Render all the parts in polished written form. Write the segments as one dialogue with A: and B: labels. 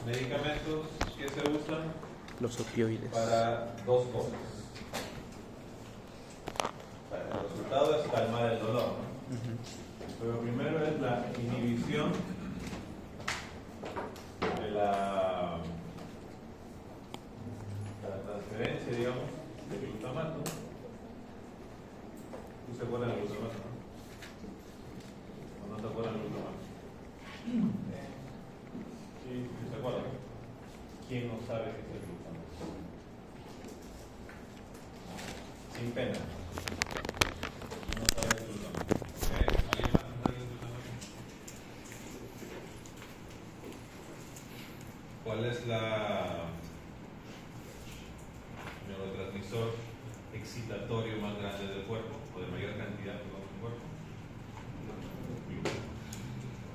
A: medicamentos que se usan
B: Los opioides.
A: para dos cosas. El resultado es calmar el dolor, ¿no? Pero primero es la inhibición de la transferencia, digamos, del glutamato. ¿Tú se acuerdas del glutamato, no? ¿O no te acuerdas del glutamato? Sí, ¿se acuerdan? ¿Quién no sabe qué es el glutamato? Sin pena. ¿Quién no sabe qué es el glutamato? ¿Alguien más no sabe qué es el glutamato? ¿Cuál es el neurotransmisor excitatorio más grande del cuerpo, o de mayor cantidad del cuerpo?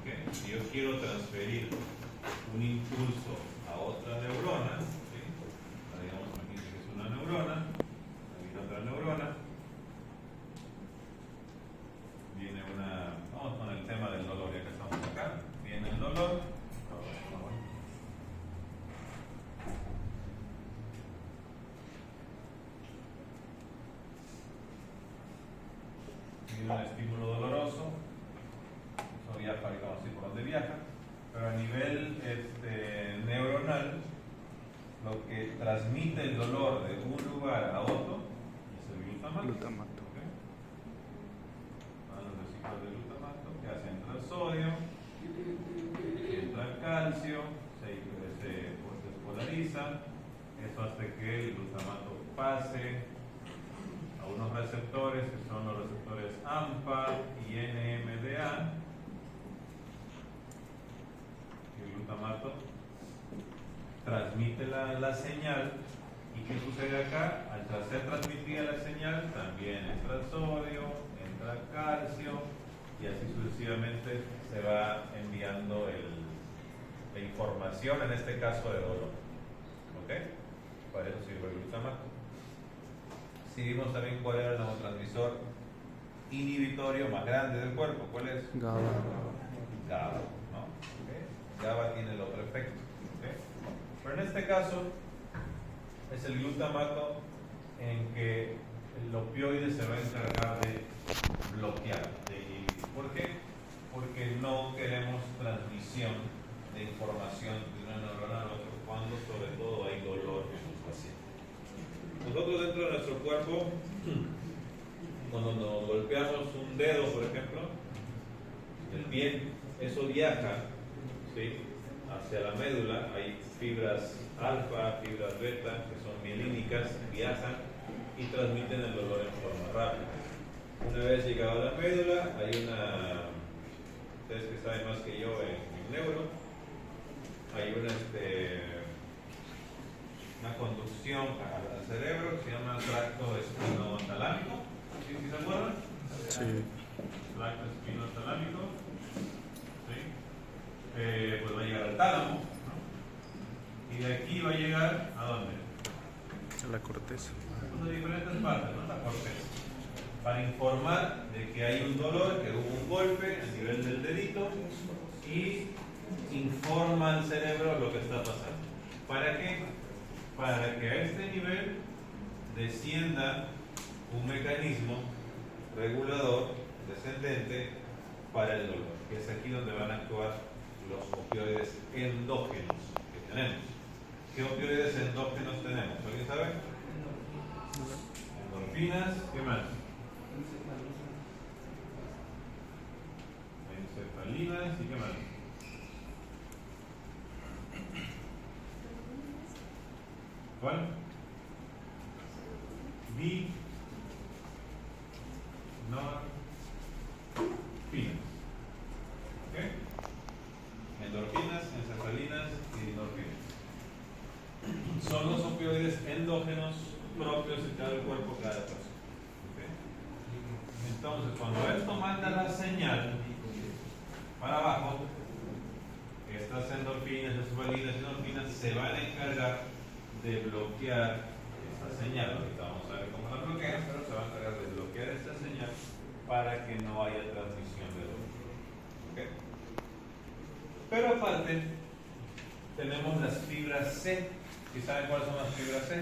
A: ¿Okay? Si yo quiero transferir un impulso a otra neurona, ¿sí? Digamos, imagínense que es una neurona, viene otra neurona, viene una, vamos con el tema del dolor, ya que estamos acá, viene el dolor, viene un estímulo doloroso, eso viaja, digamos así, por donde viaja, pero a nivel neuronal, lo que transmite el dolor de un lugar a otro es el glutamato. ¿Okay? Van los vesículos de glutamato que hacen entra el sodio, entra el calcio, se despolariza, eso hace que el glutamato pase a unos receptores que son los receptores AMPA y NMDA. El glutamato transmite la señal. ¿Y qué sucede acá? Al ser transmitida la señal, también entra el sodio, entra el calcio, y así sucesivamente se va enviando la información, en este caso de dolor. ¿Ok? Para eso sirve el glutamato. Si vimos también cuál era el neurotransmisor inhibitorio más grande del cuerpo, ¿cuál es?
B: GABA.
A: GABA, ¿no? ¿Okay? GABA tiene el otro efecto. ¿Okay? Pero en este caso es el glutamato en que el opioide se va a encargar de bloquear, de inhibir. ¿Por qué? Porque no queremos transmisión de información de una neurona a otra cuando sobre todo hay dolor en los pacientes. Nosotros dentro de nuestro cuerpo, cuando nos golpeamos un dedo, por ejemplo, el pie, eso viaja, ¿sí?, hacia la médula. Hay fibras alfa, fibras beta, que son mielínicas, viajan y transmiten el dolor en forma rápida. Una vez llegado a la médula, hay ustedes que saben más que yo en neuro, hay una conducción al cerebro que se llama tracto espinotalámico. ¿Sí se acuerdan?
B: Sí.
A: Tracto espinotalámico. ¿Sí? Pues va a llegar al tálamo, ¿no? Y de aquí va a llegar ¿a dónde?
B: A la corteza.
A: Son de diferentes partes, ¿no? La corteza. Para informar de que hay un dolor, que hubo un golpe a nivel del dedito, y informa al cerebro lo que está pasando. ¿Para qué? Para que a este nivel descienda un mecanismo regulador descendente para el dolor, que es aquí donde van a actuar los opioides endógenos que tenemos. ¿Qué opioides endógenos tenemos? ¿Alguien sabe? Endorfinas, ¿qué más? Encefalinas, ¿y qué más? ¿Cuál? Norfinas. ¿Ok? Endorfinas, encefalinas y dinorfinas. Son los opioides endógenos propios de cada cuerpo, cada persona. ¿Okay? Entonces, cuando esto manda la señal para abajo, estas endorfinas, encefalinas y dinorfinas se van a encargar de bloquear esta señal. Ahorita vamos a ver cómo la bloquean, pero se va a encargar de bloquear esta señal para que no haya transmisión de dolor. ¿Okay? Pero aparte, tenemos las fibras C. ¿Y saben cuáles son las fibras C?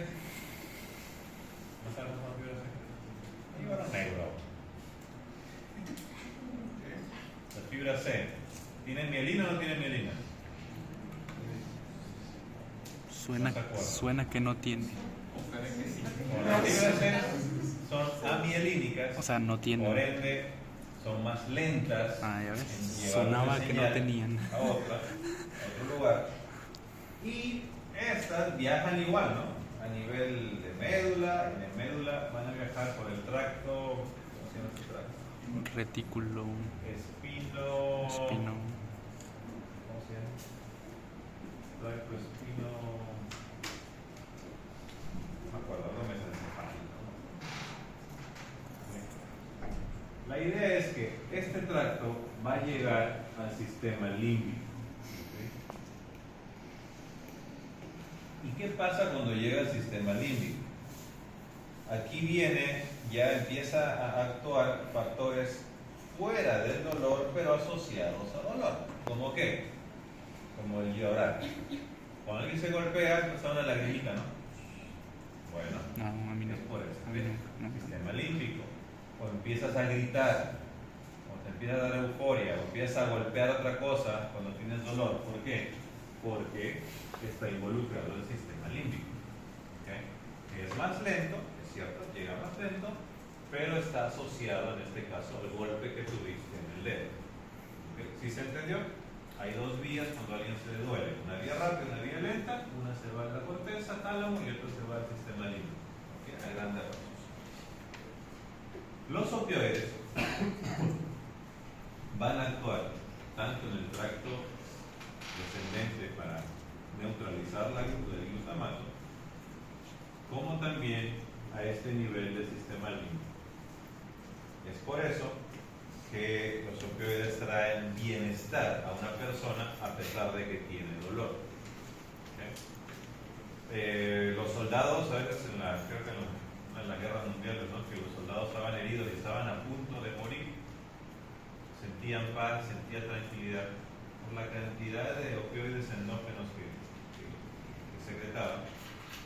A: ¿No saben cuáles son las fibras C? Ahí va lo negro. Las fibras C. ¿Tienen mielina o no tienen mielina?
B: Suena que no tiene.
A: Bueno, las fibras C son amielínicas.
B: O sea, no tiene.
A: Por ende, son más lentas.
B: Ah, ya ves.
A: en llevar
B: Sonaba
A: una
B: que no
A: señal
B: tenían.
A: a otro lugar. Y estas viajan igual, ¿no? A nivel de médula. En el médula van a viajar por el tracto. ¿Cómo se llama este tracto?
B: Retículo.
A: Espino.
B: Espino.
A: ¿Cómo se llama? Tracto espino. No me acuerdo, no me sale fácil, ¿no? La idea es que este tracto va a llegar al sistema límbico. ¿Y qué pasa cuando llega al sistema límbico? Aquí viene, ya empieza a actuar factores fuera del dolor, pero asociados a dolor. ¿Cómo qué? Como el llorar. Cuando alguien se golpea, pues da una lagrimita, ¿no? Bueno,
B: No, a mí no.
A: es por eso.
B: A mí no.
A: Sistema límbico. O empiezas a gritar, o te empieza a dar euforia, o empiezas a golpear otra cosa cuando tienes dolor. ¿Por qué? Porque está involucrado el sistema límbico. ¿Okay? Es más lento, es cierto, llega más lento, pero está asociado en este caso al golpe que tuviste en el dedo. ¿Okay? ¿Sí se entendió? Hay dos vías cuando a alguien se le duele, una vía rápida, una vía lenta, una se va a la corteza, tálamo, y otra se va al sistema límbico. ¿Okay? A grandes rasgos. Los opioides van a actuar tanto en el tracto descendente para neutralizar el glutamato, como también a este nivel del sistema límbico. Es por eso que los opioides traen bienestar a una persona a pesar de que tiene dolor. ¿Okay? Los soldados, a veces creo que en las guerras mundiales, ¿no? Que los soldados estaban heridos y estaban a punto de morir, sentían paz, sentían tranquilidad por la cantidad de opioides endógenos que secretaban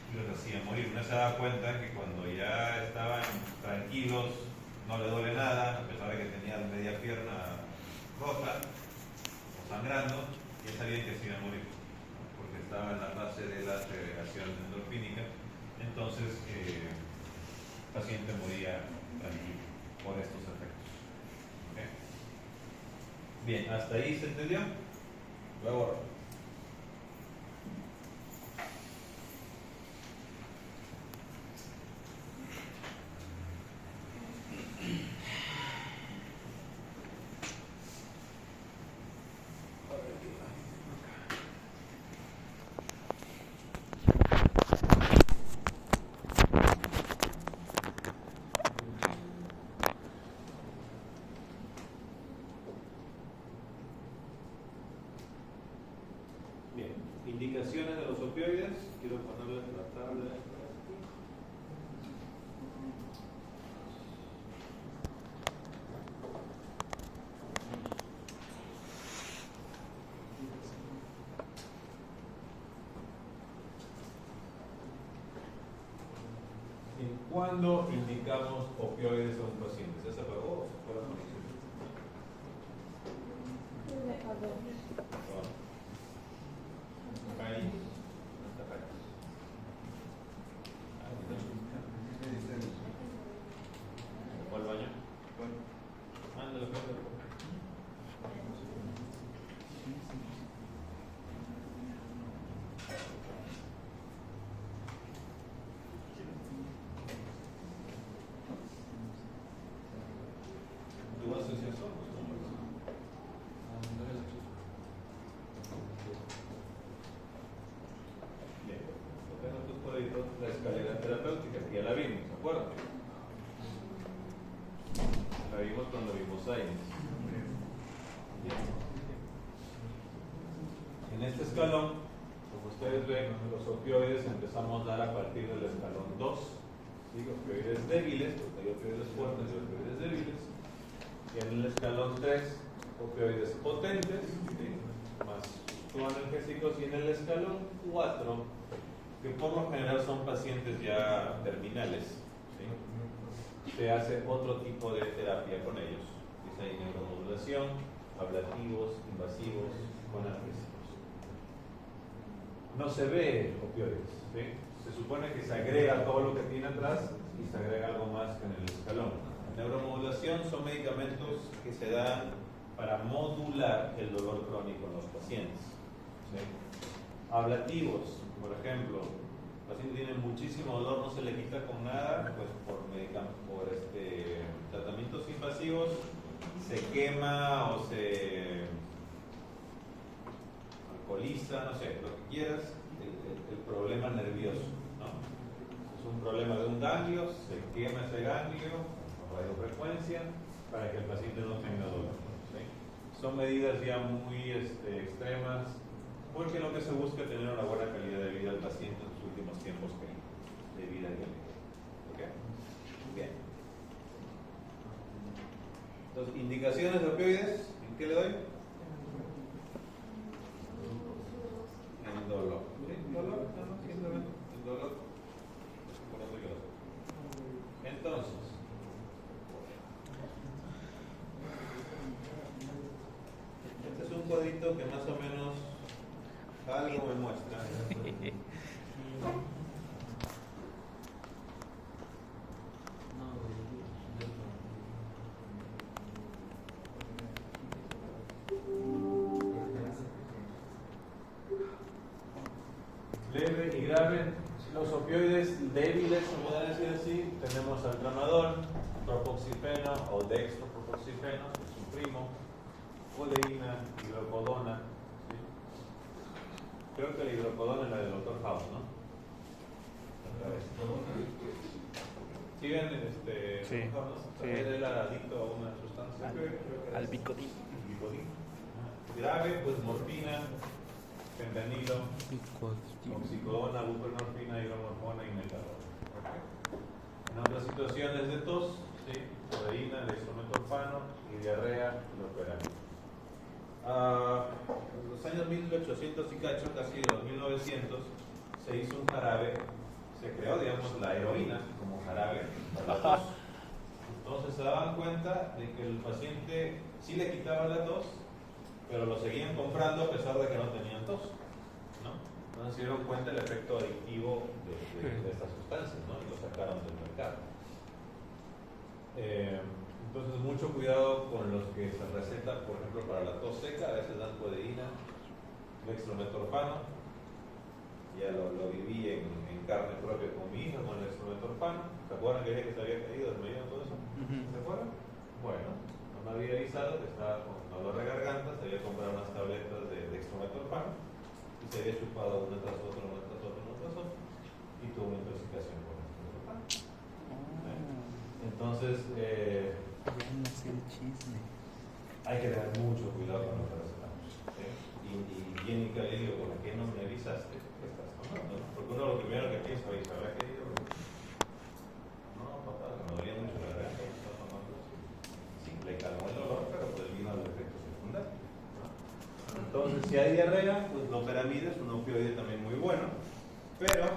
A: y los hacían morir. Uno se daba cuenta que cuando ya estaban tranquilos, no le duele nada, a pesar de que tenían media pierna rota o sangrando, ya sabían que se iban a morir, ¿no? Porque estaba en la fase de la segregación endorfínica. Entonces el paciente moría tranquilo por estos efectos. ¿Okay? Bien, hasta ahí se entendió. Luego indicaciones de los opioides, quiero ponerles la tabla. ¿Cuándo indicamos opioides a un paciente? ¿Se apagó o se fue la noticia? ¿Fue al baño? Ándale, ¿tú vas a hacer eso? Bien, tenemos tus cuadritos la escalera terapéutica, que ya la vimos, ¿de acuerdo? La vimos cuando vimos AINES. Bien. En este escalón, como ustedes ven, los opioides empezamos a dar a partir del escalón 2. ¿Sí? Opioides débiles, porque hay opioides fuertes y opioides débiles. Y en el escalón 3, opioides potentes, ¿sí? Más con analgésicos, y en el escalón 4, que por lo general son pacientes ya terminales, ¿sí? Se hace otro tipo de terapia con ellos. Dice ahí neuromodulación, ablativos, invasivos, con analgésicos. No se ve opioides, ¿sí? Se supone que se agrega todo lo que tiene atrás y se agrega algo más que en el escalón. Neuromodulación son medicamentos que se dan para modular el dolor crónico en los pacientes, ¿sí? Ablativos, por ejemplo, el paciente tiene muchísimo dolor, no se le quita con nada, pues por tratamientos invasivos se quema o se alcoholiza, no sé, lo que quieras, el problema nervioso, ¿no? Es un problema de un ganglio, se quema ese ganglio con radiofrecuencia para que el paciente no tenga dolor, ¿sí? Son medidas ya muy extremas, porque lo que se busca es tener una buena calidad de vida del paciente en sus últimos tiempos de vida que le queda. ¿Ok? Bien. Entonces, indicaciones de opioides, ¿en qué le doy? En dolor. ¿Sí? ¿Dolor? No, simplemente el dolor. Entonces, este es un cuadrito que más o menos algo me muestra. Leve y grave. Los opioides débiles, se puede decir así, tenemos al tramadol, propoxifeno o dextropropoxifeno, que es su primo, codeína, hidrocodona, ¿sí? Creo que la hidrocodona es la del Dr. House, ¿no? ¿Sí ven
B: Sí, sí.
A: Él era adicto a una sustancia?
B: Al Vicodin.
A: Grave, pues morfina, fentanilo, oxicodona, buprenorfina, hidromorfona y metadona. En otras situaciones de tos, ¿sí? Codeína, dextrometorfano y diarrea, loperamida. En los años 1800 y cacho, casi los 1900, se hizo un jarabe, se creó, digamos, la heroína como jarabe para la tos. Entonces se daban cuenta de que el paciente sí le quitaba la tos, pero lo seguían comprando a pesar de que no tenían tos, ¿no? Entonces se dieron cuenta del efecto adictivo de estas sustancias, ¿no? Y lo sacaron del mercado. Entonces mucho cuidado con los que se recetan, por ejemplo, para la tos seca, a veces dan codeína, dextrometorfano. Ya lo viví en carne propia con mi hija, con el dextrometorfano. ¿Se acuerdan que dije que se había caído, desmayado todo eso? ¿Se acuerdan? Bueno, no me había avisado que estaba con dolor de garganta, se había comprado unas tabletas de dextrometorfano y se había chupado una tras otra, una tras otra, una tras otra, y tuvo una intoxicación por dextrometorfano. Entonces,
B: No sé el chisme.
A: hay que tener mucho cuidado con lo que recetamos. ¿Sí? Y Jenny que le digo, ¿por qué no me avisaste que estás tomando? Porque uno lo primero que piensa, oye, ¿sabrá qué digo? No, papá, que me dolía mucho la garganta, ¿estás tomando? Sí, le calmó el dolor, pero pues vino al efecto secundario, ¿no? Entonces, si hay diarrea, pues loperamida es un opioide también muy bueno, pero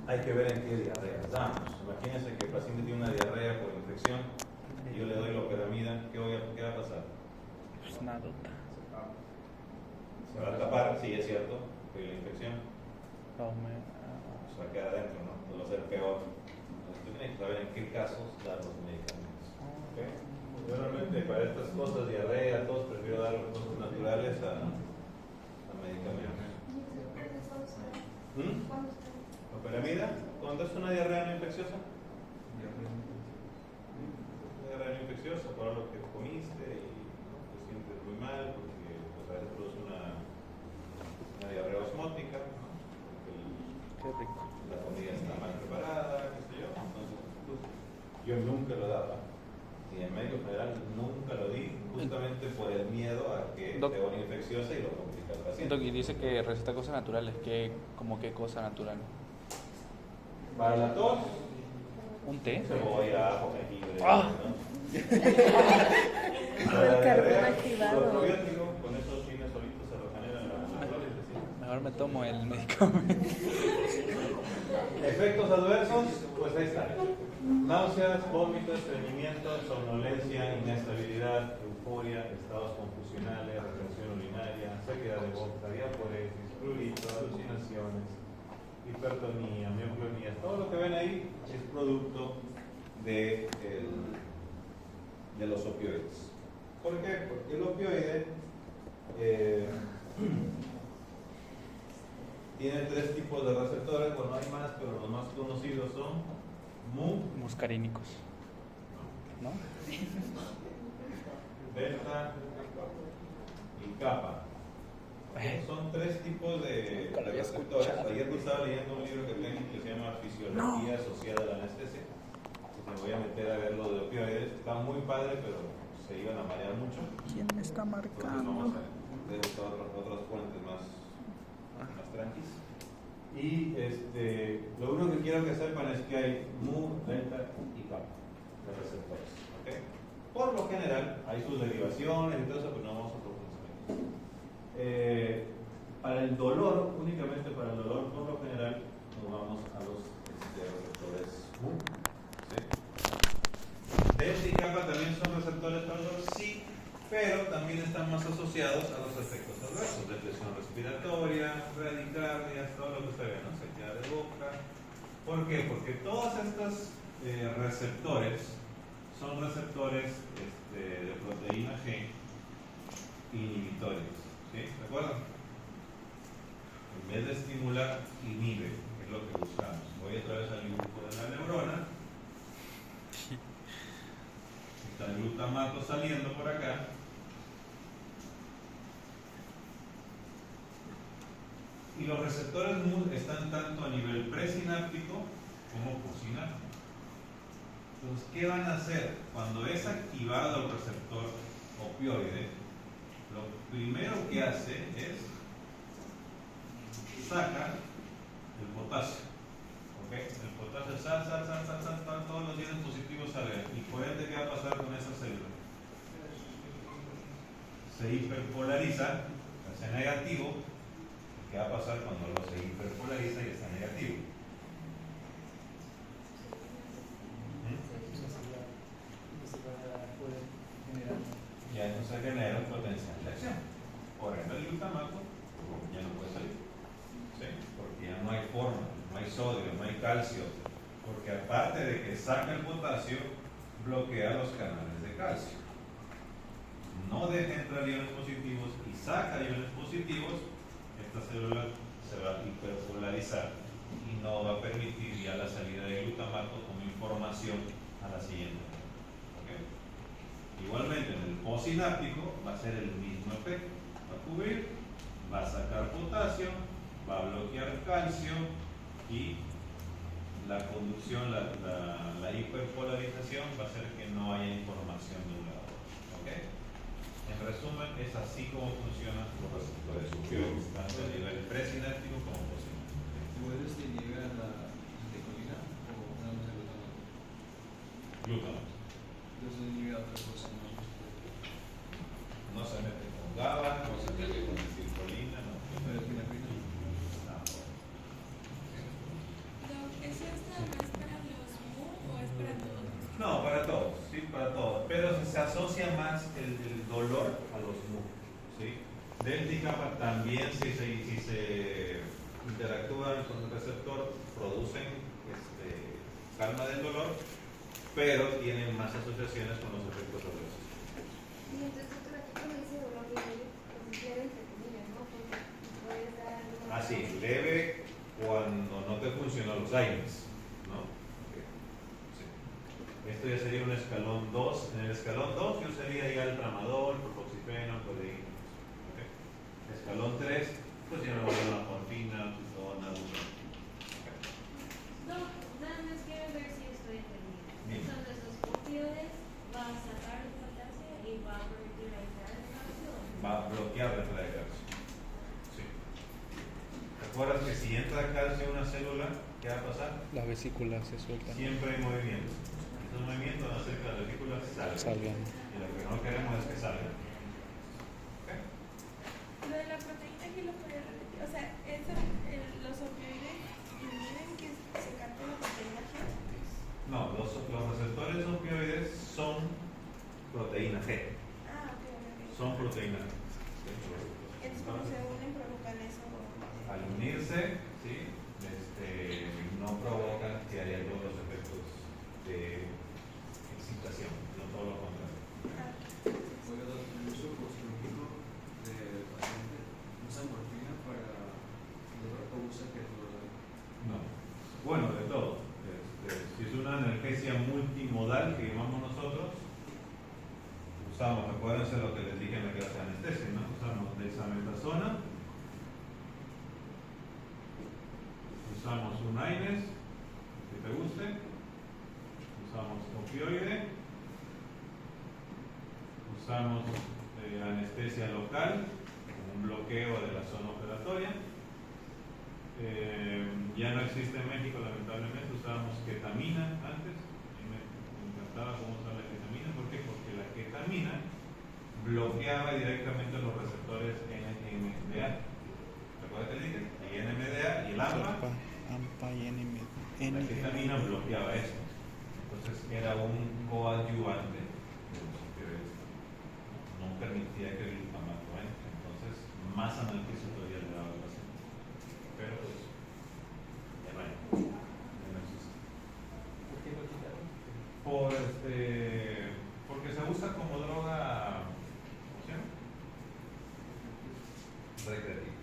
A: hay que ver en qué diarrea damos. Imagínense que el paciente tiene una diarrea por infección y yo le doy loperamida, ¿qué va a pasar?
B: Pues nadota.
A: Se va a tapar, sí, es cierto, que la infección
B: O
A: se va a quedar adentro, ¿no? Entonces va a ser peor. Entonces tú tienes que saber en qué casos dar los medicamentos. ¿Okay? Yo realmente para estas cosas, diarrea, tos, prefiero dar las cosas naturales a medicamentos. ¿Loperamida? ¿Cuándo es una diarrea no infecciosa? Una diarrea no infecciosa por algo que comiste y ¿no? te sientes muy mal porque pues, a veces produce una diarrea osmótica, ¿no? Porque la comida está mal preparada, qué sé yo. Entonces, pues, yo nunca lo daba. Y en médico general nunca lo di, justamente por el miedo a que te vuelva infecciosa y lo complica al paciente.
B: Y dice que receta cosas naturales. ¿Cómo qué cosa natural?
A: Para la tos,
B: ¿Un té?
A: cebolla, ajo, jengibre.
B: ¡Ah!
A: ¿No?
C: El carbón activado.
A: Los probióticos, con eso sí
B: mejor me tomo el medicamento.
A: Efectos adversos, pues ahí está. Náuseas, vómitos, estreñimiento, somnolencia, inestabilidad, euforia, estados confusionales, retención urinaria, sequedad de boca, diaporesis, prurito, alucinaciones, hipertonía, mioclonías. Todo lo que ven ahí es producto de los opioides. ¿Por qué? Porque el opioide tiene 3 tipos de receptores. Bueno, hay más, pero los más conocidos son
B: muscarínicos, ¿no?
A: delta y kappa. Son 3 tipos de receptores. Ayer estaba leyendo un libro que tengo que se llama Fisiología Asociada a la Anestesia. Me voy a meter a ver lo de opioides. Está muy padre, pero se iban a marear mucho.
B: ¿Quién me está marcando?
A: Vamos a buscar otras fuentes más tranquilas. Y lo único que quiero que sepan es que hay mu, delta y kappa de receptores. ¿Okay? Por lo general, hay sus derivaciones y todo eso, pero no vamos a profundizar en eso. Para el dolor, únicamente para el dolor, por lo general, nos vamos a los receptores mu. Delta y kappa también son receptores para el dolor, sí, pero también están más asociados a los efectos adversos, depresión respiratoria, bradicardias, todo lo que se ve, ¿no? Sequedad de boca. ¿Por qué? Porque todos estos receptores son receptores de proteína G inhibitorios, ¿sí? ¿De acuerdo? En vez de estimular, inhibe, que es lo que buscamos. Voy otra vez al dibujo de la neurona. Está el glutamato saliendo por acá. Y los receptores MUD están tanto a nivel presináptico como postsináptico. Entonces, ¿qué van a hacer? Cuando es activado el receptor opioide, lo primero que hace es saca el potasio. ¿Okay? El potasio sal, todos los iones positivos salen. Y por ende, ¿qué va a pasar con esa célula? Se hiperpolariza, se hace negativo. ¿Qué va a pasar cuando lo se hiperpolariza y está negativo? Ya no se genera un potencial de acción. Por ende, el glutamato ya no puede salir. ¿Sí? Porque ya no hay forma, no hay sodio, no hay calcio. Porque aparte de que saca el potasio, bloquea los canales de calcio. No deja entrar iones positivos y saca iones positivos. Esta célula se va a hiperpolarizar y no va a permitir ya la salida de glutamato como información a la siguiente. ¿Okay? Igualmente en el postsináptico va a ser el mismo efecto. Va a cubrir, va a sacar potasio, va a bloquear calcio y la conducción, la hiperpolarización va a hacer que no haya información de un lado. ¿Okay? En resumen, es así como funcionan los receptores opioides, tanto a nivel presináptico como postsináptico.
C: ¿Puedes inhibir la anticolina o nada más el glutamato?
A: Glutamato.
C: Entonces inhibe otra cosa, ¿no?
A: No se mete con GABA, no se mete con acetilcolina, no.
C: Pero epinefrina.
D: ¿Eso está más para los MU o es para todos?
A: No, para todos, sí, para todos. Pero se asocia más el dolor a los MU, ¿sí? Delta y kappa también, si se interactúan con el receptor, producen calma del dolor, pero tienen más asociaciones con los efectos adversos.
E: Y entonces otro ratito me dice dolor leve, pues leve entre comillas, ¿no? Porque puedes dar...
A: Ah, sí, leve cuando no te funcionan los AINES, ¿no? Okay. Sí. Esto ya sería un escalón 2. En el escalón 2 yo usaría ya el tramadol, propoxifeno, codeína. Okay. Escalón 3, pues ya me voy a la morfina, tutona, okay.
D: No, nada más quiero ver si estoy entendiendo.
A: Bien.
D: Entonces, los opioides va a sacar el potasio y va a permitir la entrada del calcio.
A: Va a bloquear la entrada de calcio. Sí. ¿Recuerdas que si entra calcio en una célula, qué va a pasar?
B: La vesícula se suelta.
A: Siempre hay movimiento. Esos movimientos van a hacer que las vesículas salgan.
B: Salgan.
A: Y lo que no queremos es que salgan. ¿Okay?
D: Lo de la proteína que lo puede repetir.
F: O sea, los opioides impiden que se capte la proteína G.
A: No, los receptores opioides son proteína G.
F: Ah, ok, ok.
A: Son proteína G.
F: Entonces, cuando se unen, provocan eso.
A: Al unirse, ¿sí? No provocan que haya todos los efectos de excitación, no todo lo contrario.
F: Ah,
C: Oiga, doctor, el uso costológico de paciente usa morfina para o usa ketorolaco.
A: No. Bueno, de todo. Si es una analgesia multimodal que llamamos nosotros, usamos, acuérdense lo que les dije en la clase de anestesia, ¿no? Usamos dexametasona, usamos un AINES, que te guste, usamos opioide, usamos anestesia local, un bloqueo de la zona operatoria. Ya no existe en México, lamentablemente. Usábamos ketamina antes, y me encantaba cómo usar la ketamina. ¿Por qué? Porque la ketamina bloqueaba directamente los receptores NMDA. ¿Recuerda que dije? El NMDA y el AMPA.
B: AMPA y
A: La ketamina bloqueaba eso. Entonces era un coadyuvante de los opioides. No permitía que el glutamato entre. Entonces, más analgésico todavía le daba al paciente. Pero pues, ya no hay. Ya no existe.
G: ¿Por qué lo quitaron?
A: Porque se usa como droga, ¿cómo se llama? Recreativa.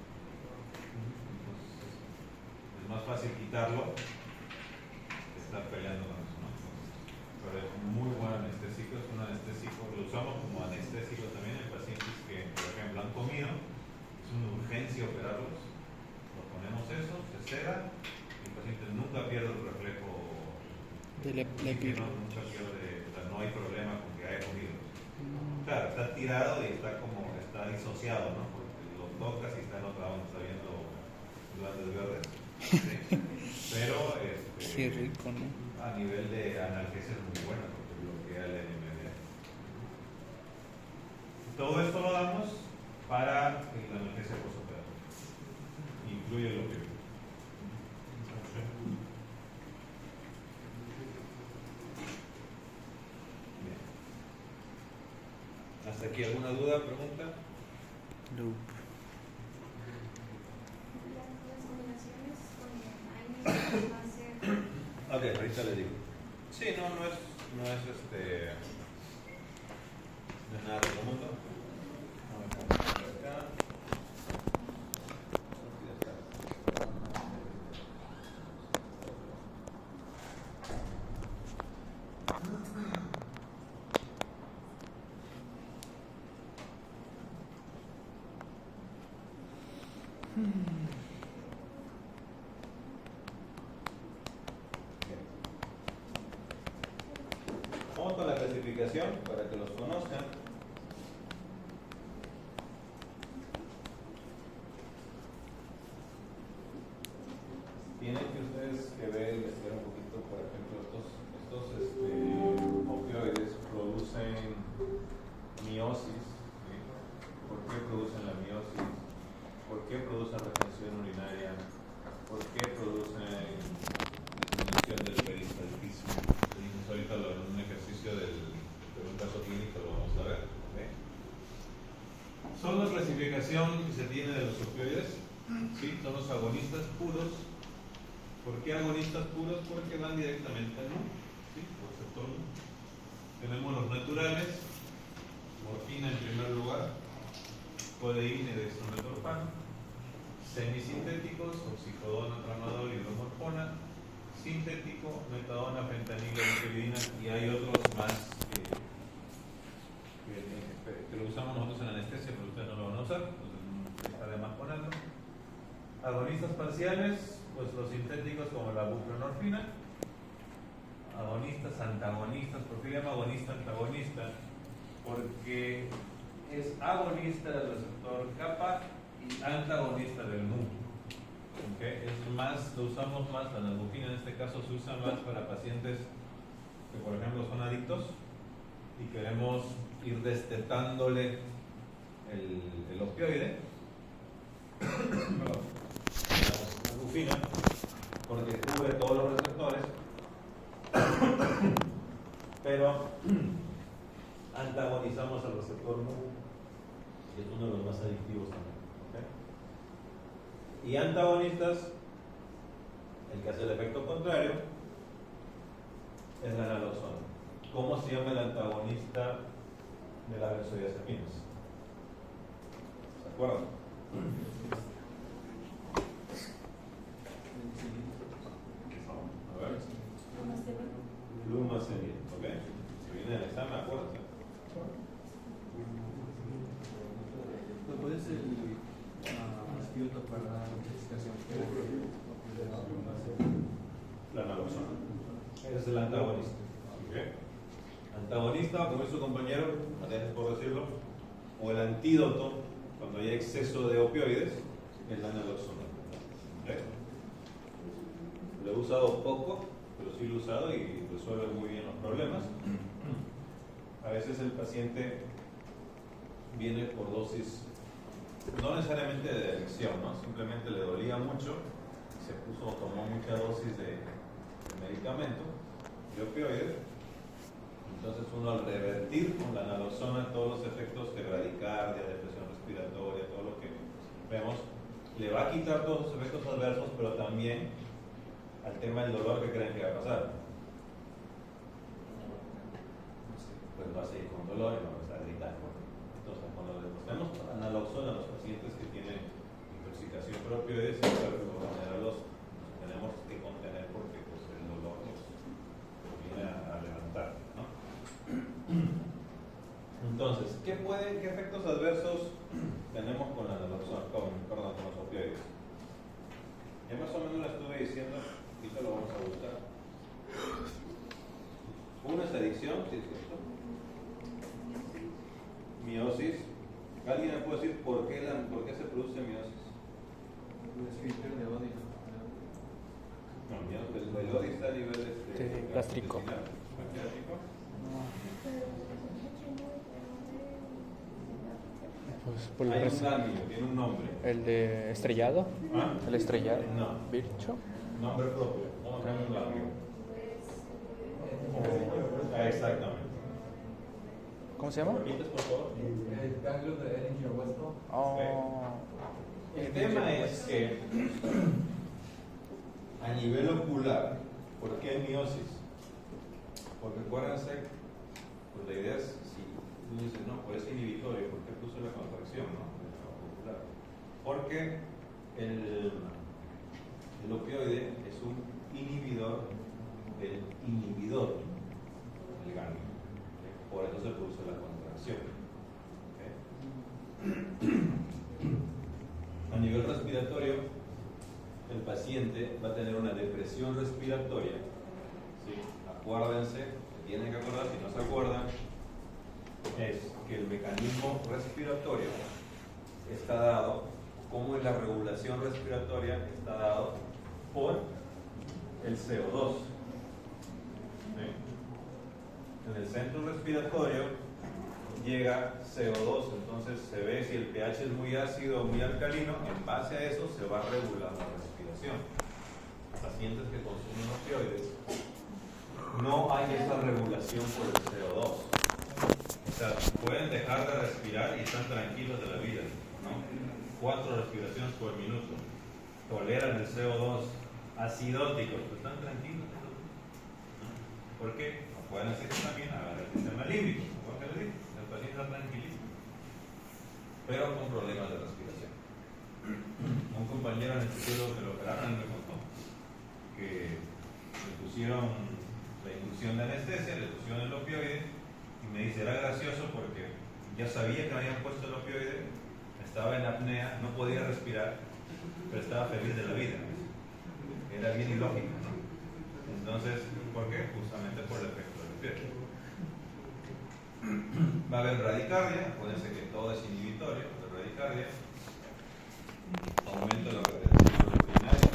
A: Entonces, es más fácil quitarlo que estar peleando con eso, ¿no? Pero es un muy buen anestésico, es un anestésico, lo usamos como anestésico también en pacientes que, por ejemplo, han comido, es una urgencia operarlos, lo ponemos eso, se seda, y el paciente nunca pierde el reflejo, nunca pierde, o sea, no hay problema con que haya comido. Claro, está tirado y está disociado, ¿no? Porque lo tocas y está en otra onda, está viendo glandes verdes. ¿Sí? Pero
B: Qué rico, ¿no?
A: a nivel de analgesia es muy buena porque bloquea el NMDA. Todo esto lo damos para la analgesia postoperatoria. Incluye el opioide. Bien. ¿Hasta aquí alguna duda, pregunta?
B: No.
E: Las combinaciones con AINES va a ser.
A: Ok, ahorita le digo. Sí, no es nada del mundo. Vamos a poner acá. Vamos con la clasificación para que los conozcan. Tienen que ustedes que ver, investigar un poquito, por ejemplo, estos opioides producen miosis. ¿Sí? ¿Por qué producen la miosis? ¿Por qué producen retención urinaria? ¿Por qué producen disminución del peristaltismo? Ahorita en un ejercicio de un caso clínico lo vamos a ver. ¿Okay? Son la clasificación que se tiene de los opioides. ¿Sí? Son los agonistas puros. ¿Por qué agonistas puros? Porque van directamente al mundo. ¿Sí? Por receptor 1. Tenemos los naturales, morfina en primer lugar, codeína y dextrometorfano, semisintéticos, oxicodona, tramadol, hidromorfona, sintético, metadona, fentanilo, metilidina, y hay otros más que lo usamos nosotros en anestesia, pero ustedes no lo van a usar, entonces está de más ponerlo. Agonistas parciales, pues los sintéticos como la buprenorfina. Agonistas, antagonistas. ¿Por qué llama agonista antagonista? Porque es agonista del receptor kappa y antagonista del mu. ¿Okay? Lo usamos más, la nalbuphina en este caso se usa más para pacientes que por ejemplo son adictos y queremos ir destetándole el opioide. ¿Ok? Y antagonistas, el que hace el efecto contrario, es la naloxona. ¿Cómo se llama el antagonista de las benzodiazepinas? ¿Se acuerdan? A ver. Lumacenil, ¿ok? Si viene el examen, acuérdense.
C: ¿Cuál es el antídoto para la intoxicación?
A: La naloxona. Ese es el antagonista. ¿Ok? Antagonista, como dice su compañero, gracias por decirlo, o el antídoto cuando hay exceso de opioides, es la naloxona. ¿Ok? Lo he usado poco, pero sí lo he usado y resuelve muy bien los problemas. A veces el paciente viene por dosis, no necesariamente de adicción, ¿no? Simplemente le dolía mucho, se puso, tomó mucha dosis de medicamento, de opioides. Entonces uno al revertir con la naloxona todos los efectos de bradicardia, depresión respiratoria, todo lo que vemos, le va a quitar todos los efectos adversos, pero también al tema del dolor que creen que va a pasar. Pues va a seguir con dolor y no va a estar gritando. Entonces cuando le ponemos naloxona a los pacientes que tienen intoxicación por opioides, por lo general los tenemos que contener porque pues, el dolor nos viene a levantar, ¿no? Entonces, ¿qué efectos adversos tenemos con la naloxona, con los opioides? Ya más o menos lo estuve diciendo, ahorita lo vamos a buscar. Uno es adicción, sí es cierto. Miosis. ¿Alguien me puede decir por qué se produce miosis?
C: El esfínter de Oddi.
A: No, el Oddi está a nivel
B: gástrico.
A: ¿Gástrico?
B: Pues por
A: Hay un ganglio, tiene un nombre.
B: el de estrellado.
A: ¿Ah?
B: El estrellado.
A: No.
B: Bircho.
A: Nombre propio. ¿Cómo se llama un ganglio? Exactamente.
B: ¿Cómo se llama?
A: ¿Repites, por favor?
G: El ganglio de Ehringer-Westphal.
B: Oh.
A: El tema es que a nivel ocular, ¿por qué miosis? Porque acuérdense, pues la idea es, si tú dices, no, pues es inhibitorio, ¿por qué puso la contracción, no? Ocular. Porque el opioide es un inhibidor del inhibidor del ganglio. ¿Okay? Por eso se produce la contracción. ¿Okay? A nivel respiratorio, el paciente va a tener una depresión respiratoria. ¿Sí? Acuérdense, se tienen que acordar, si no se acuerdan, es que el mecanismo respiratorio está dado, como en la regulación respiratoria está dado por el CO2. ¿Sí? En el centro respiratorio llega CO2, entonces se ve si el pH es muy ácido o muy alcalino, en base a eso se va a regular la respiración. Pacientes que consumen opioides, no hay esa regulación por el CO2. O sea, pueden dejar de respirar y están tranquilos de la vida, ¿no? 4 respiraciones por minuto. Toleran el CO2 acidótico, pero están tranquilos. ¿No? ¿Por qué? No pueden hacer también agarrar el sistema límbico. ¿Por qué le digo? El paciente está tranquilísimo, pero con problemas de respiración. Un compañero anestesiólogo que lo operaron me contó que le pusieron la inducción de anestesia, le pusieron el opioide y me dice, era gracioso porque ya sabía que me habían puesto el opioide, estaba en apnea, no podía respirar, pero estaba feliz de la vida. Era bien ilógico, ¿no? Entonces, ¿por qué? Justamente por el efecto del opioide. Va a haber bradicardia, acuérdense que todo es inhibitorio de bradicardia, aumento de la retención urinaria,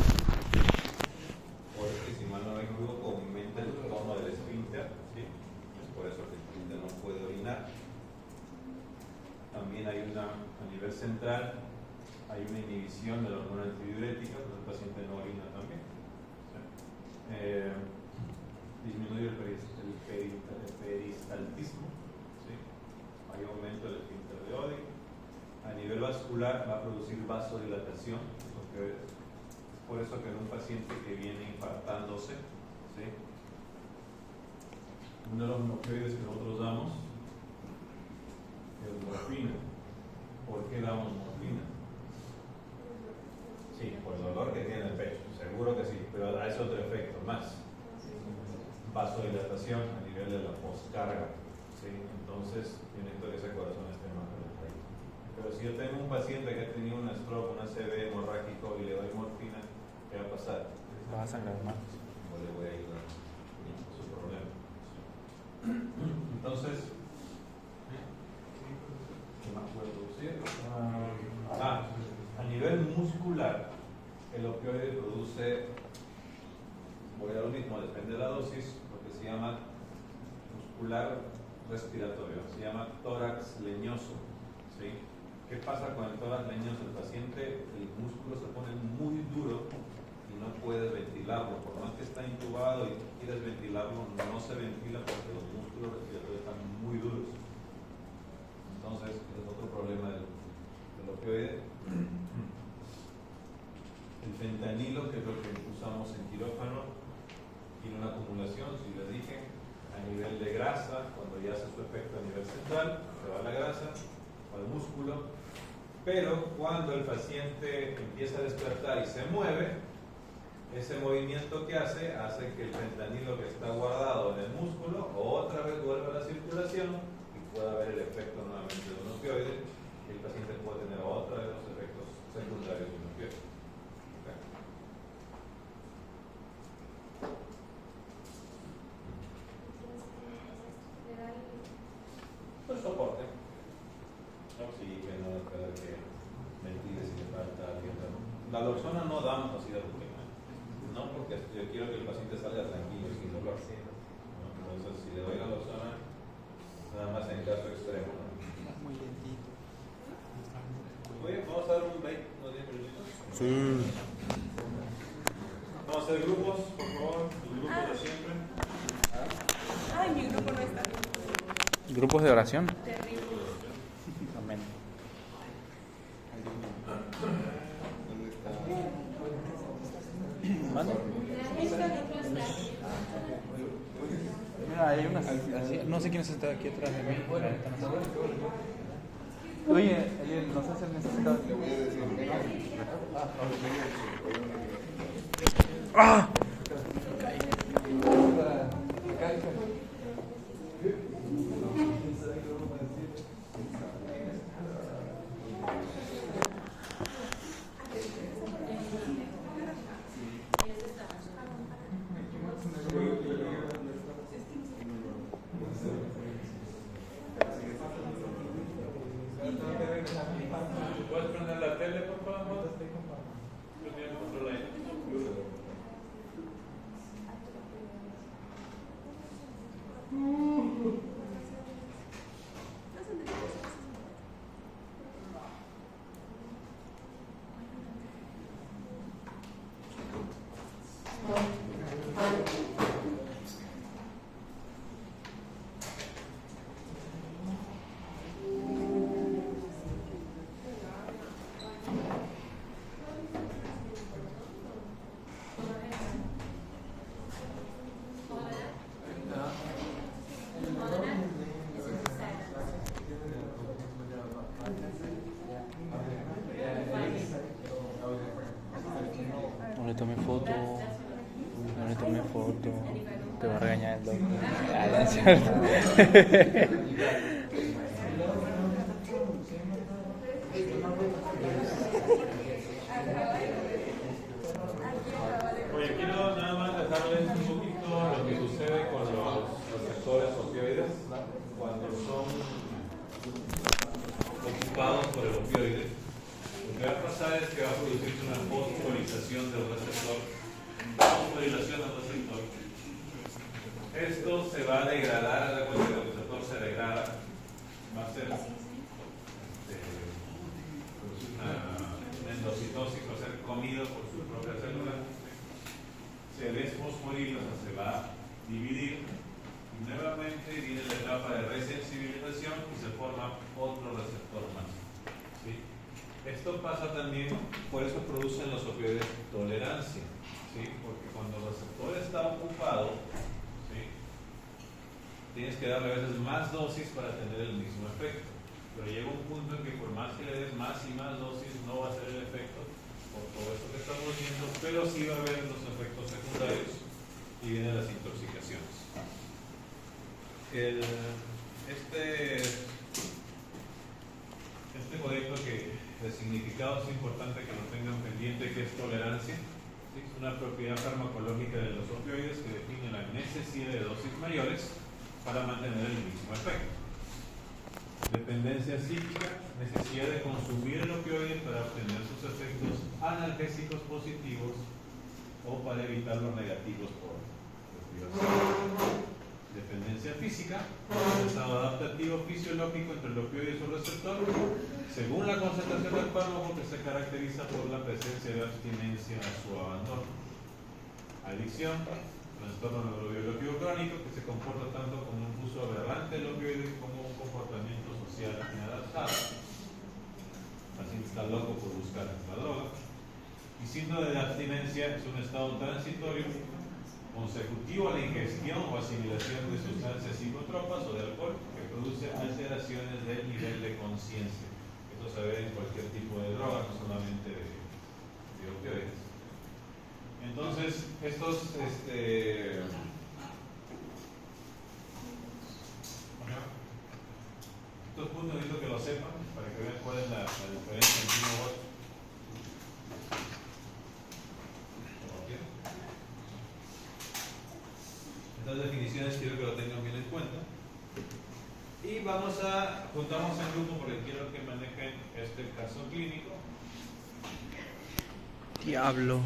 A: porque si mal no recuerdo, aumenta el tono del esfínter, ¿sí? Es por eso que el esfínter no puede orinar. También hay a nivel central, hay una inhibición de la hormona antidiurética, pero el paciente no orina también. ¿Sí? Disminuye el peristaltismo. Hay aumento del esfínter de Oddi, a nivel vascular va a producir vasodilatación, porque es por eso que en un paciente que viene infartándose, ¿sí? Uno de los opioides que nosotros damos es morfina. ¿Por qué damos morfina? Sí, por el dolor que tiene el pecho, seguro que sí, pero hay otro efecto más. Vasodilatación a nivel de la poscarga, ¿sí? Entonces necesito que ese corazón esté más relajado. Pero si yo tengo un paciente que ha tenido un stroke, una CV hemorrágico y le doy morfina, ¿qué va a pasar?
B: Va a sangrar más.
A: No le voy a ayudar en su problema. Entonces, ¿qué más puedo producir? A nivel muscular, el opioide produce, voy a lo mismo, depende de la dosis, lo que se llama muscular respiratorio, se llama tórax leñoso, ¿sí? ¿Qué pasa con el tórax leñoso? El paciente, el músculo se pone muy duro y no puedes ventilarlo, por más que está intubado y quieres ventilarlo, no se ventila porque los músculos respiratorios están muy duros. Entonces, ese es otro problema del opioide. El fentanilo, que es lo que usamos en quirófano, tiene una acumulación, si les dije, a nivel de grasa, cuando ya hace su efecto a nivel central, se va la grasa al músculo, pero cuando el paciente empieza a despertar y se mueve, ese movimiento que hace que el fentanilo que está guardado en el músculo otra vez vuelva a la circulación y pueda haber el efecto nuevamente de un opioide, y el paciente puede tener otra vez los efectos secundarios de un opioide. Pues soporte, oxígeno, cada que ventile si le falta alguien. La loxona no damos así de rutina, no, porque yo quiero que el paciente salga tranquilo, sin dolor. ¿No? Entonces, si le doy la loxona, nada más en caso extremo. ¿No?
B: Muy lentito.
A: Oye, vamos a dar un break, unos 10 minutitos.
B: Sí.
A: Vamos a hacer grupos, por favor, los grupos de siempre.
F: Ay, mi grupo no está.
B: Grupos de oración.
F: Terrible.
B: Amén. ¿Mande? Mira, hay unas así, no sé quién está aquí atrás de mí. La neta no sé. Oye, Ariel, no sé si necesitas. ¡Ah!
A: ¿Puedes prender la tele, por favor? Prende el control ahí.
B: No le tomé foto. No le tomé foto. Te va a regañar el doctor. Ah, no es cierto.
A: Oye, quiero nada más dejarles un poquito lo que sucede con los receptores opioides cuando son ocupados por el opioide. Lo que va a pasar es que va a producirse una fosforilación del receptor. Fosforilación del receptor. Esto se va a degradar, a la cuenta que el receptor se degrada, va a ser producir una endocitosis, va a ser comido por su propia célula, se desfosforila, o sea, se va a dividir, y nuevamente viene la etapa de resensibilización y se forma otro receptor más. ¿Sí? Esto pasa también, por eso producen los opioides tolerancia, ¿sí? Porque cuando el receptor está ocupado, ¿sí? Tienes que darle a veces más dosis para tener el mismo efecto. Pero llega un punto en que por más que le des más y más dosis, no va a ser el efecto por todo esto que estamos viendo, pero sí va a haber los efectos secundarios y vienen las intoxicaciones. Este código que de significado es importante que lo tengan pendiente, que es tolerancia. ¿Sí? Es una propiedad farmacológica de los opioides que define la necesidad de dosis mayores para mantener el mismo efecto. Dependencia psíquica, necesidad de consumir el opioide para obtener sus efectos analgésicos positivos o para evitar los negativos por privación. Dependencia física, un estado adaptativo fisiológico entre el opioide y su receptor, según la concentración del fármaco, que se caracteriza por la presencia de abstinencia a su abandono. Adicción, trastorno neurobiológico crónico, que se comporta tanto como un uso aberrante del opioide como un comportamiento social inadaptado. El paciente está loco por buscar la droga. Y síndrome de abstinencia es un estado transitorio consecutivo a la ingestión o asimilación de sustancias psicotropas o de alcohol que produce alteraciones del nivel de conciencia. Esto se ve en cualquier tipo de droga, no solamente de opioides. Entonces, estos puntos necesito que lo sepan para que vean cuál es la diferencia entre uno u otro. Estas definiciones quiero que lo tengan bien en cuenta. Y juntamos en grupo porque quiero que manejen este caso clínico.
B: Diablo.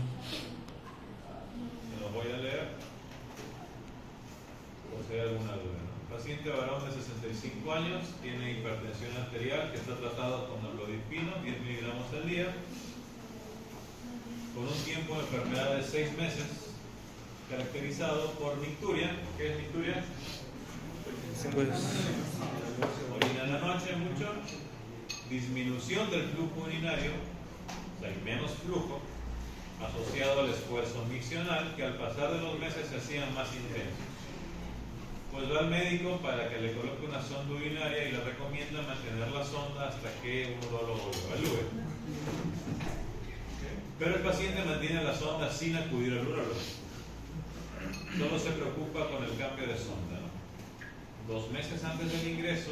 A: Se los voy a leer por si hay alguna duda, ¿no? Paciente varón de 65 años, tiene hipertensión arterial que está tratado con amlodipino, 10 miligramos al día, con un tiempo de enfermedad de 6 meses, caracterizado por nicturia. ¿Qué es nicturia?
B: Pues,
A: Orina en la noche mucho, disminución del flujo urinario, o sea, hay menos flujo, asociado al esfuerzo miccional, que al pasar de los meses se hacían más intensos. Pues va al médico para que le coloque una sonda urinaria y le recomienda mantener la sonda hasta que un urólogo lo evalúe. Pero el paciente mantiene la sonda sin acudir al urólogo. Solo se preocupa con el cambio de sonda, ¿no? 2 meses antes del ingreso,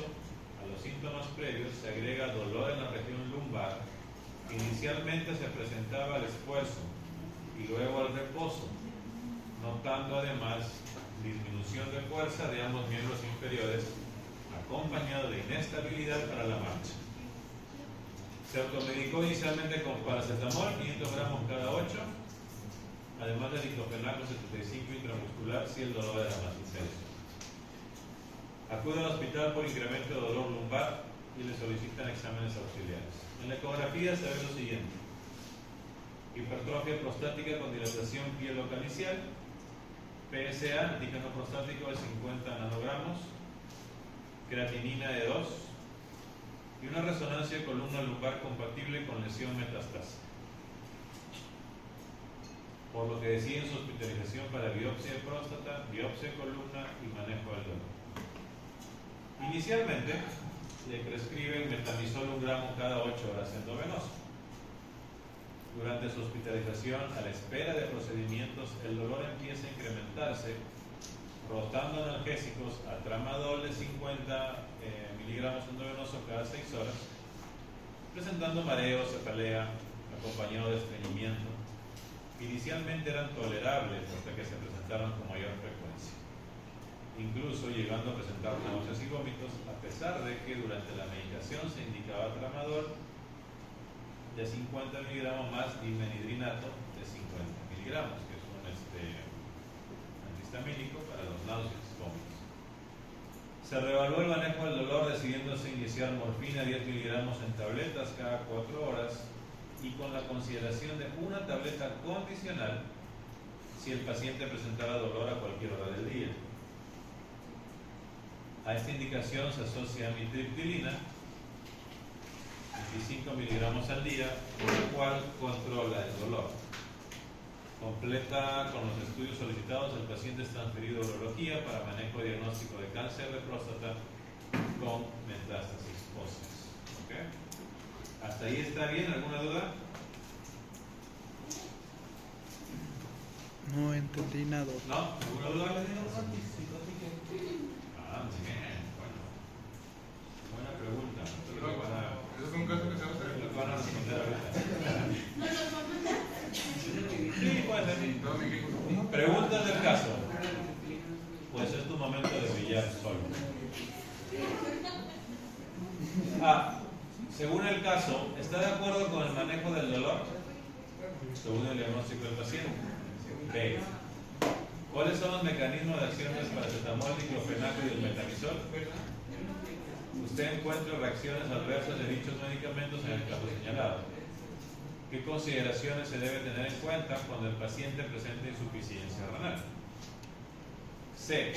A: a los síntomas previos se agrega dolor en la región lumbar. Inicialmente se presentaba al esfuerzo y luego al reposo, notando además disminución de fuerza de ambos miembros inferiores, acompañado de inestabilidad para la marcha. Se automedicó inicialmente con paracetamol, 500 gramos cada 8, además de diclofenaco 75 intramuscular si el dolor era más intenso. Acude al hospital por incremento de dolor lumbar y le solicitan exámenes auxiliares. En la ecografía se ve lo siguiente: hipertrofia prostática con dilatación pielocalicial, PSA, antígeno prostático de 50 nanogramos, creatinina de 2 y una resonancia columna lumbar compatible con lesión metastásica. Por lo que deciden su hospitalización para biopsia de próstata, biopsia de columna y manejo del dolor. Inicialmente le prescriben metamizol 1 gramo cada 8 horas endovenoso. Durante su hospitalización, a la espera de procedimientos, el dolor empieza a incrementarse, rotando analgésicos a tramadol de 50 miligramos endovenoso cada 6 horas, presentando mareos, cefalea, acompañado de estreñimiento. Inicialmente eran tolerables hasta que se presentaron con mayor frecuencia, incluso llegando a presentar náuseas y vómitos, a pesar de que durante la medicación se indicaba tramadol de 50 miligramos más dimenhidrinato de 50 miligramos, que es un antihistamínico para los náuseas y vómitos. Se reevaluó el manejo del dolor, decidiéndose iniciar morfina 10 miligramos en tabletas cada 4 horas y con la consideración de una tableta condicional si el paciente presentara dolor a cualquier hora del día. A esta indicación se asocia amitriptilina, y 5 miligramos al día, la cual controla el dolor. Completa con los estudios solicitados, el paciente es transferido a urología para manejo y diagnóstico de cáncer de próstata con metástasis óseas. ¿Okay? ¿Hasta ahí está bien? ¿Alguna duda?
B: No entendí nada.
A: ¿No? ¿Alguna duda? Ah, muy bien. Bueno. Buena pregunta.
H: ¿Eso es un caso que se va a hacer?
A: Lo van a responder ahorita.
D: ¿No nos va a mandar?
A: Sí, puede ser. Sí.
H: No, Miguel.
A: Preguntas del caso. Pues es tu momento de brillar solo. Según el caso, ¿está de acuerdo con el manejo del dolor? Según el diagnóstico del paciente. B. ¿Cuáles son los mecanismos de acción del paracetamol, diclofenaco y del metamizol? Usted encuentra reacciones adversas de dichos medicamentos en el caso señalado. ¿Qué consideraciones se debe tener en cuenta cuando el paciente presenta insuficiencia renal? C.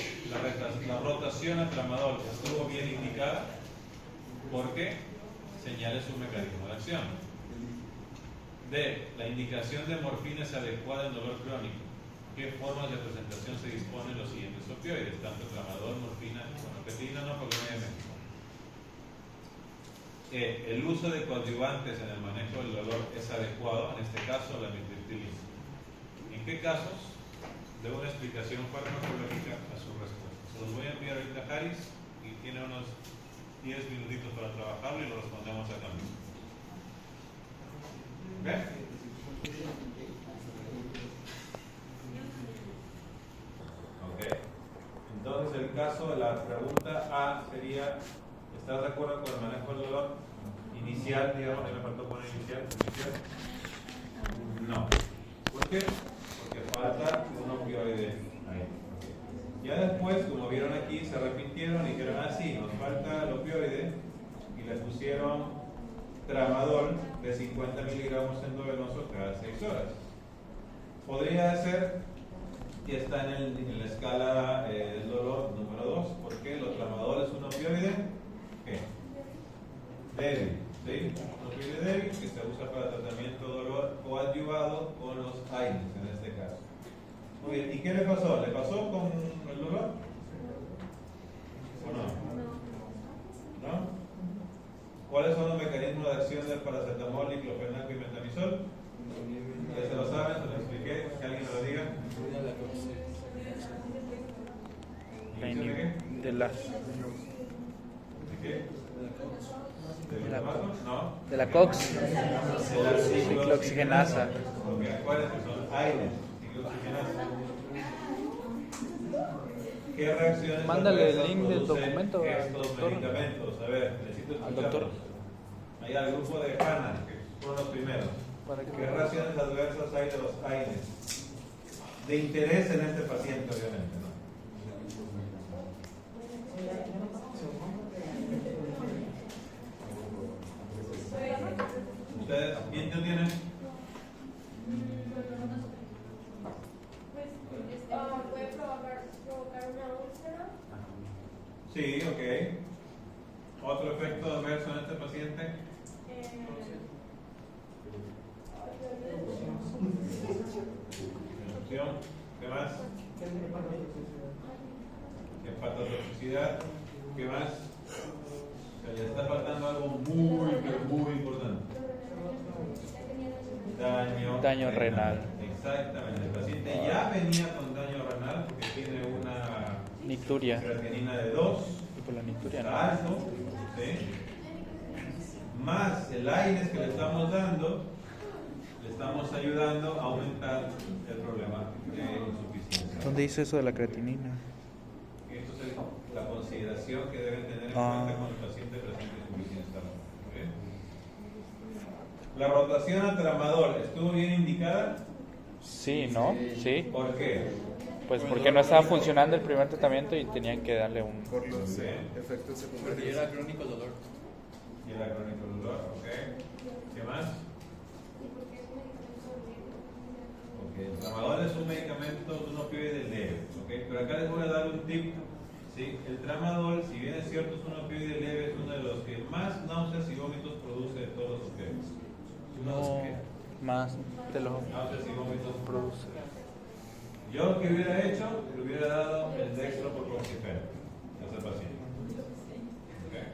A: La rotación a tramadol estuvo bien indicada. ¿Por qué? Señale su mecanismo de acción. D. La indicación de morfina es adecuada en dolor crónico. ¿Qué formas de presentación se disponen los siguientes opioides? Tanto tramadol, morfina, petrina, no, porque no hay México. E. El uso de coadyuvantes en el manejo del dolor es adecuado, en este caso la mitriptilina. ¿En qué casos? De una explicación farmacológica a su respuesta. Se los voy a enviar ahorita a Haris y tiene unos 10 minutitos para trabajarlo y lo respondemos a cambio. ¿Ven? Ok. Entonces el caso, la pregunta A sería, ¿estás de acuerdo con el manejo del dolor? Inicial, digamos, me faltó poner inicial. No. ¿Por qué? Porque falta un opioide ahí. Ya después, como vieron aquí, se arrepintieron y dijeron, sí, nos falta el opioide, y le pusieron tramadol de 50 miligramos endovenoso cada 6 horas. Podría ser que está en la escala del dolor número 2, porque el tramadol es un opioide ¿qué? Débil, ¿sí? Un opioide débil que se usa para tratamiento de dolor coadyuvado con los AINES en este caso. Muy bien, ¿y qué le pasó? ¿Le pasó con el dolor? ¿O no? ¿No? ¿Cuáles son los mecanismos de acción del paracetamol, diclofenaco y metamizol? ¿Ya se lo saben? ¿Se lo expliqué? ¿Que alguien me lo diga? ¿De qué?
B: De la
A: ¿De qué? ¿De glutamato? No.
B: de la COX.
A: De la
B: Ciclooxigenasa.
A: Ok, acuérdense, son AINES, ciclooxigenasa. ¿Qué reacciones
B: Mándale el
A: adversas
B: link del
A: producen
B: documento al
A: estos
B: doctor.
A: medicamentos? A ver, necesito
B: Al doctor.
A: escucharlos. Ahí al grupo de HANA, que fueron los primeros.
B: Para que-
A: ¿Qué reacciones adversas hay de los AINES? De interés en este paciente, obviamente, ¿no? ¿Ustedes quién lo tienen?
E: ¿Puede provocar una úlcera?
A: Sí, ok. ¿Otro efecto adverso en este paciente? Erupción. ¿Qué más? Hepatotoxicidad. ¿Qué más? Se le está faltando algo muy, pero muy importante.
B: Daño renal.
A: Exactamente. El paciente ya venía con daño renal porque tiene una
B: Nicturia.
A: creatinina de 2.
B: Y por la nicturia no.
A: Está alto, ¿sí? Más el AINES que le estamos dando, le estamos ayudando a aumentar el problema de insuficiencia.
B: ¿Dónde dice eso de la creatinina?
A: Esto es la consideración que deben tener en
B: Ah.
A: cuenta cuando el paciente presenta insuficiencia renal. ¿Ok? La rotación a tramadol, ¿estuvo bien indicada?
B: Sí, ¿no? Sí.
A: ¿Por qué?
B: Pues porque no estaba funcionando el primer tratamiento y tenían que darle un...
H: Por los
A: Sí.
H: efectos
G: Porque
H: secundarios.
G: era crónico el dolor.
A: Y era crónico el dolor, ¿ok? ¿Qué más? Ok, el tramadol es un medicamento, un opioide leve, ¿ok? Pero acá les voy a dar un tip, ¿sí? El tramadol, si bien es cierto, es un opioide leve, es uno de los que más náuseas y vómitos produce de todos los
B: más te lo
A: náuseas y vómitos.
B: produce.
A: Yo lo que hubiera hecho, le hubiera dado el dextropropoxifeno a ese paciente. ¿Okay?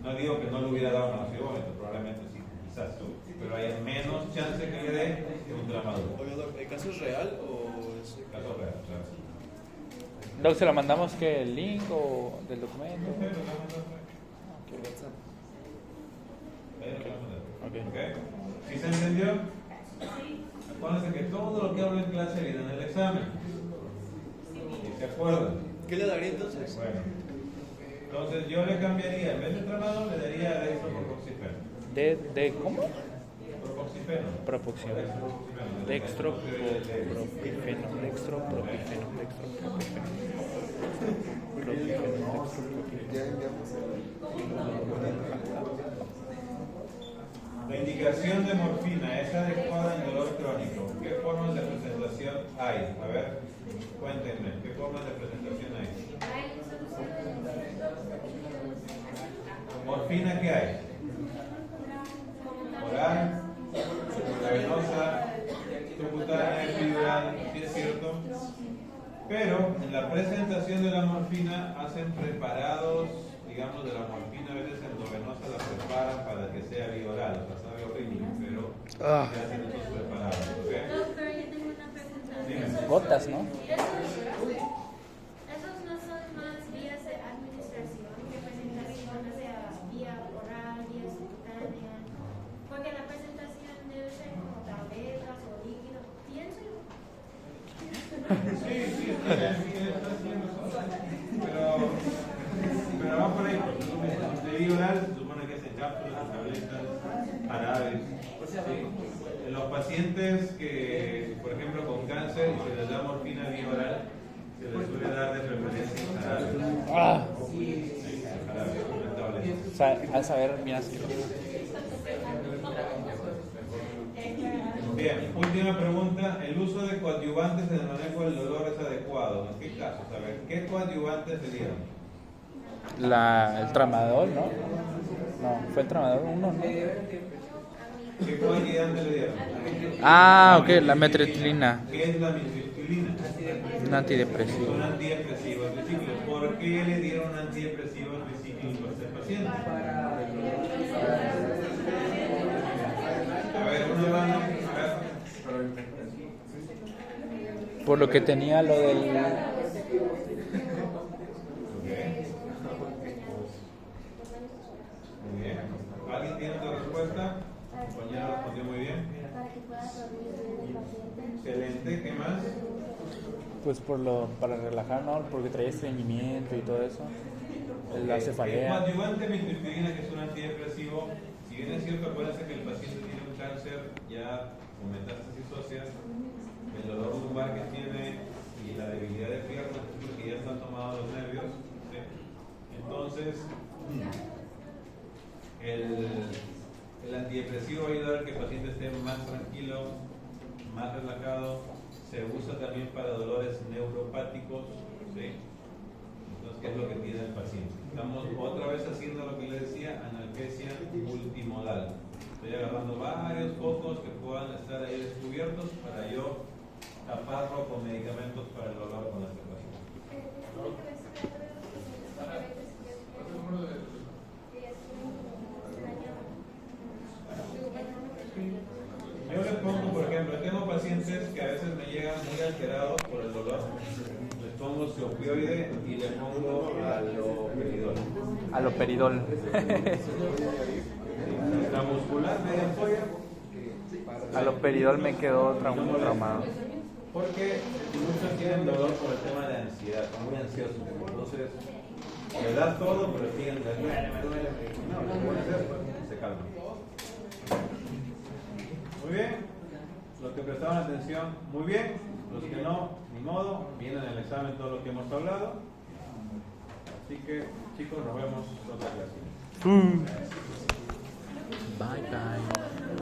A: No digo que no le hubiera dado náuseas y vómitos, probablemente sí, quizás tú, pero hay menos chance que le dé que un tramadol.
C: Oye, Doc, ¿el caso es real o es...?
A: Caso real, claro.
B: Doc, ¿se lo mandamos que el link o del documento?
A: Ok, lo vamos a hacer.
B: Ok.
A: ¿Ok? ¿Sí se entendió? Acuérdense que todo lo que hablo en clase viene en el examen. ¿Y se acuerdan?
C: ¿Qué le daría entonces?
A: Bueno. Entonces yo le cambiaría, en vez de tramadol, le daría dextropropoxifeno.
B: ¿De cómo?
A: Propoxifeno.
B: Proporción. Dextropropifeno.
A: La indicación de morfina es adecuada en dolor crónico. ¿Qué formas de presentación hay? A ver, cuéntenme, ¿qué formas de presentación hay? ¿Morfina qué hay? Oral, intravenosa, subcutánea, epidural, ¿sí es cierto? Pero en la presentación de la morfina hacen preparados, digamos, de la morfina, a veces endovenosa la preparan para que sea vía oral, o sea, sabe horrible, pero se hacen estos preparados, ¿ok?
D: Doctor, yo tengo una pregunta.
A: Dime.
B: Gotas, ¿no?
D: Esos no son más vías de administración que presentación, o sea, vía oral, vía subcutánea, porque la presentación debe ser como tabletas o líquido, pienso yo.
A: Sí, está haciendo cosas, pero va por ahí, de vía oral se supone que es en cápsulas, tabletas, jarabes. En los pacientes que, por ejemplo, con cáncer, se les da morfina vía oral, se les suele dar de preferencia en jarabes. Sí, jarabes, en tabletas.
B: A saber, mira,
A: Bien, última pregunta. ¿El uso de coadyuvantes en el manejo del dolor es adecuado? ¿En qué casos? A ver, ¿qué coadyuvantes se dieron?
B: el tramadol, ¿no? No, fue el tramadol 1, ¿no?
A: ¿Qué coadyuvante le dieron?
B: Ah, ok, la metricilina,
A: ¿Qué es la metricilina?
B: un antidepresivo.
A: Son antidepresivos tricíclicos. ¿Por qué le dieron antidepresivos tricíclicos a este paciente? A ver, una mano. A ver.
B: Por lo que tenía lo del...
A: Ok. Muy bien. ¿Alguien tiene otra respuesta? El compañero respondió muy bien.
E: Para que pueda dormir el paciente.
A: Excelente. ¿Qué más?
B: Pues para relajar, ¿no? Porque traía estreñimiento y todo eso. La
A: El
B: cefalea.
A: coadyuvante mitriptilina, que es un antidepresivo, si bien es cierto, acuérdense que el paciente tiene un cáncer ya con metástasis óseas, el dolor lumbar que tiene y la debilidad de piernas, porque ya están tomados los nervios, ¿sí? Entonces el antidepresivo va a ayudar a que el paciente esté más tranquilo, más relajado. Se usa también para dolores neuropáticos, ¿sí? Entonces, ¿qué es lo que tiene el paciente? Estamos otra vez haciendo lo que le decía, analgesia multimodal. Estoy agarrando varios focos que puedan estar ahí descubiertos para yo taparlo con medicamentos para el dolor con este paciente. Yo les pongo, por ejemplo, tengo pacientes que a veces me llegan muy alterados por el dolor. Les pongo su opioide y le pongo aloperidol.
B: Aloperidol.
A: La muscular media ampolla.
B: Aloperidol me quedó traumado.
A: Porque muchos tienen dolor por el tema de ansiedad, son muy ansiosos. Entonces, le das todo, pero siguen, me duele. No, lo que pueden hacer, pues, se calman. Muy bien. Los que prestaron atención, muy bien. Los que no, ni modo, vienen en el examen todo lo que hemos hablado. Así que, chicos, nos vemos en otra clase.
B: Bye bye.